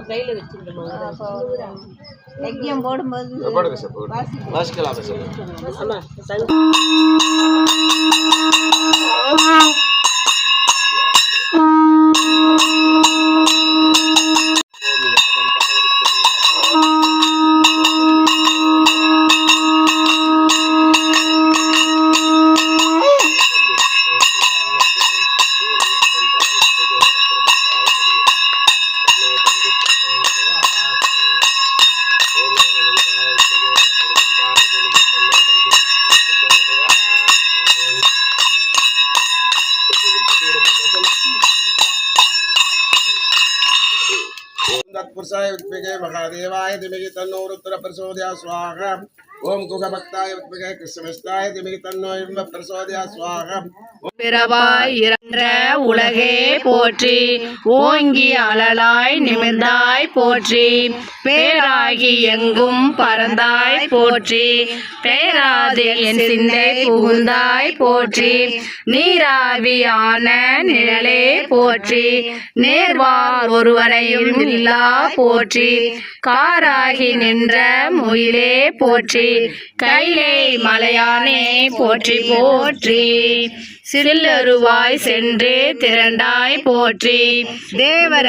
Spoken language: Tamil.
கையில் வச்சுருந்தோம். யஜ்யம் போடும்போது வாசிக்கலாம். तत्पुरुषाय विद्महे महादेवाय धीमहि तन्नो रुद्रः प्रचोदयात् स्वाहा। ओम कुशभक्ताय विद्महे कृष्णवेष्टाय धीमहि तन्नो रुद्रः प्रचोदयात् स्वाहा। பிறவாய் இறந்த உலகே போற்றி, ஓங்கி அழலாய் நிமிர்ந்தாய் போற்றி, பேராகி எங்கும் பறந்தாய் போற்றி, பேராது என் சிந்தை புகுந்தாய் போற்றி, நீராவியான நிழலே போற்றி, நேர்வார் ஒருவரையும் இல்லா போற்றி, காராகி நின்ற முயிலே போற்றி, கைலை மலையானே போற்றி போற்றி, சில்லருவாய் சென்று திரண்டாய் போற்றி, தேவர